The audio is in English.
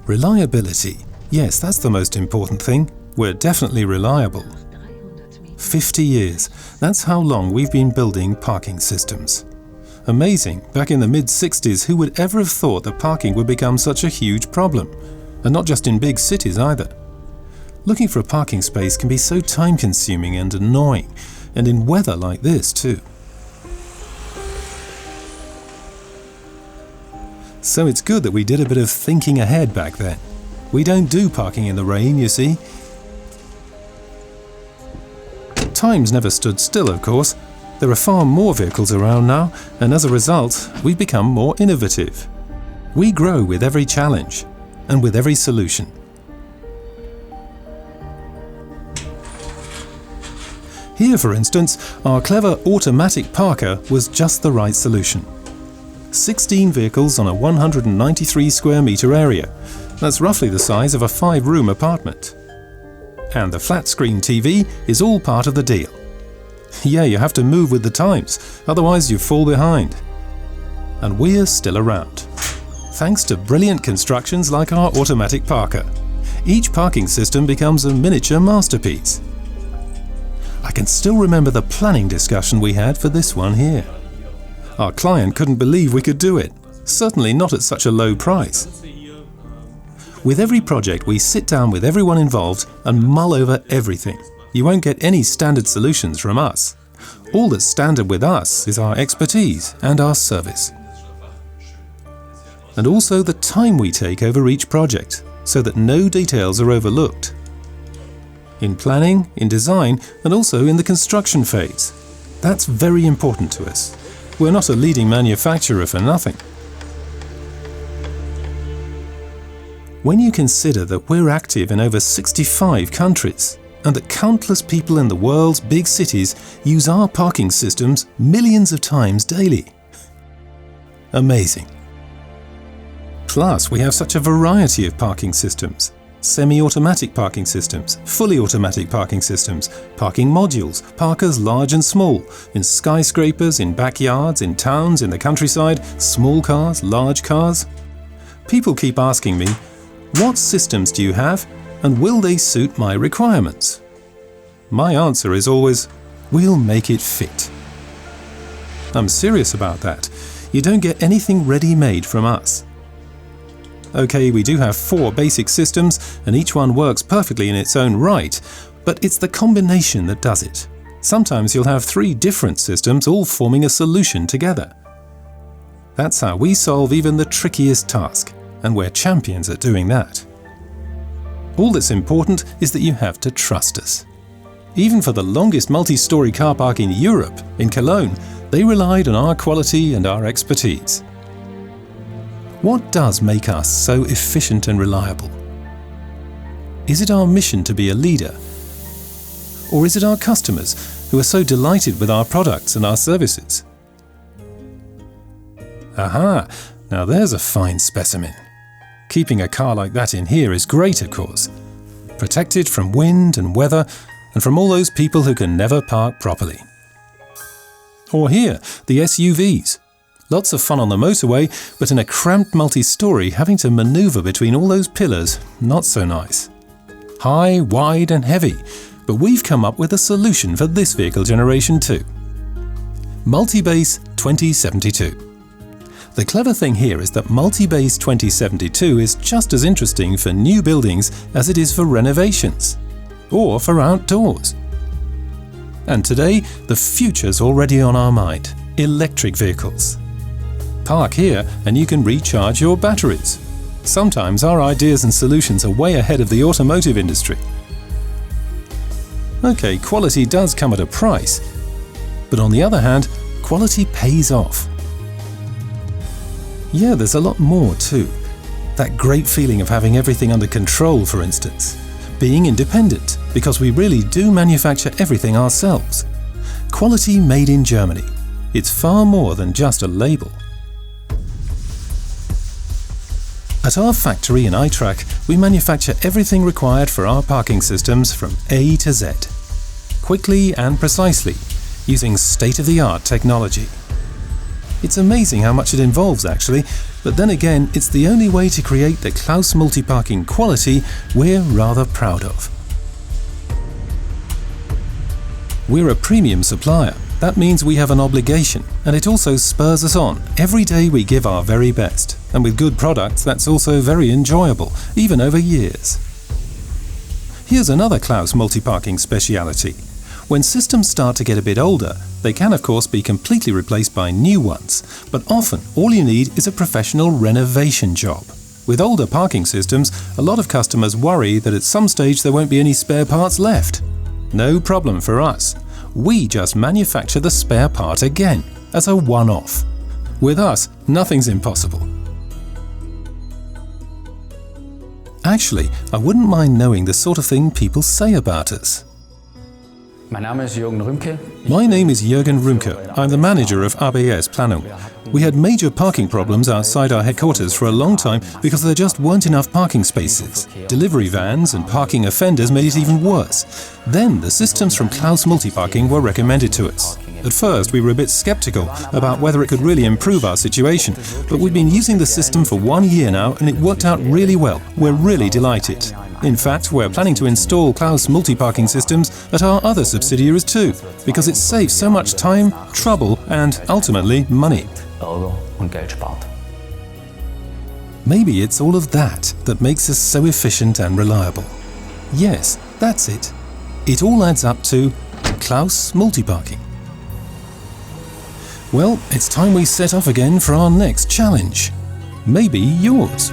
Reliability. Yes, that's the most important thing. We're definitely reliable. 50 years. That's how long we've been building parking systems. Amazing. Back in the mid-60s, who would ever have thought that parking would become such a huge problem? And not just in big cities either. Looking for a parking space can be so time-consuming and annoying, and in weather like this too. So it's good that we did a bit of thinking ahead back then. We don't do parking in the rain, you see. Time's never stood still, of course. There are far more vehicles around now, and as a result, we've become more innovative. We grow with every challenge, and with every solution. Here, for instance, our clever automatic parker was just the right solution. 16 vehicles on a 193 square metre area. That's roughly the size of a 5-room apartment. And the flat-screen TV is all part of the deal. Yeah, you have to move with the times, otherwise you fall behind. And we're still around. Thanks to brilliant constructions like our automatic parker. Each parking system becomes a miniature masterpiece. I can still remember the planning discussion we had for this one here. Our client couldn't believe we could do it, certainly not at such a low price. With every project, we sit down with everyone involved and mull over everything. You won't get any standard solutions from us. All that's standard with us is our expertise and our service. And also the time we take over each project, so that no details are overlooked. In planning, in design, and also in the construction phase. That's very important to us. We're not a leading manufacturer for nothing. When you consider that we're active in over 65 countries, and that countless people in the world's big cities use our parking systems millions of times daily. Amazing. Plus, we have such a variety of parking systems. Semi-automatic parking systems, fully automatic parking systems, parking modules, parkers large and small, in skyscrapers, in backyards, in towns, in the countryside, small cars, large cars. People keep asking me, what systems do you have, and will they suit my requirements? My answer is always, we'll make it fit. I'm serious about that. You don't get anything ready-made from us. Okay, we do have 4 basic systems, and each one works perfectly in its own right, but it's the combination that does it. Sometimes you'll have 3 different systems all forming a solution together. That's how we solve even the trickiest task, and we're champions at doing that. All that's important is that you have to trust us. Even for the longest multi-story car park in Europe, in Cologne, they relied on our quality and our expertise. What does make us so efficient and reliable? Is it our mission to be a leader? Or is it our customers who are so delighted with our products and our services? Aha! Now there's a fine specimen. Keeping a car like that in here is great, of course. Protected from wind and weather and from all those people who can never park properly. Or here, the SUVs. Lots of fun on the motorway, but in a cramped multi-story, having to maneuver between all those pillars, not so nice. High, wide and heavy, but we've come up with a solution for this vehicle generation too. Multi-Base 2072. The clever thing here is that Multi-Base 2072 is just as interesting for new buildings as it is for renovations, or for outdoors. And today, the future's already on our mind, electric vehicles. Park here and you can recharge your batteries. Sometimes our ideas and solutions are way ahead of the automotive industry. Okay, quality does come at a price, but on the other hand, quality pays off. Yeah, there's a lot more too. That great feeling of having everything under control, for instance. Being independent, because we really do manufacture everything ourselves. Quality made in Germany. It's far more than just a label. At our factory in Eintracht, we manufacture everything required for our parking systems from A to Z. Quickly and precisely, using state-of-the-art technology. It's amazing how much it involves actually, but then again, it's the only way to create the Klaus multi-parking quality we're rather proud of. We're a premium supplier. That means we have an obligation, and it also spurs us on. Every day we give our very best, and with good products that's also very enjoyable, even over years. Here's another Klaus multi-parking speciality. When systems start to get a bit older, they can of course be completely replaced by new ones, but often all you need is a professional renovation job. With older parking systems, a lot of customers worry that at some stage there won't be any spare parts left. No problem for us. We just manufacture the spare part again, as a one-off. With us, nothing's impossible. Actually, I wouldn't mind knowing the sort of thing people say about us. My name is Jürgen Rümke. I'm the manager of ABS Planung. We had major parking problems outside our headquarters for a long time because there just weren't enough parking spaces. Delivery vans and parking offenders made it even worse. Then the systems from Klaus Multiparking were recommended to us. At first we were a bit skeptical about whether it could really improve our situation, but we've been using the system for 1 year now and it worked out really well. We're really delighted. In fact, we're planning to install Klaus multi-parking systems at our other subsidiaries too, because it saves so much time, trouble and, ultimately, money. Maybe it's all of that that makes us so efficient and reliable. Yes, that's it. It all adds up to Klaus multi-parking. Well, it's time we set off again for our next challenge. Maybe yours.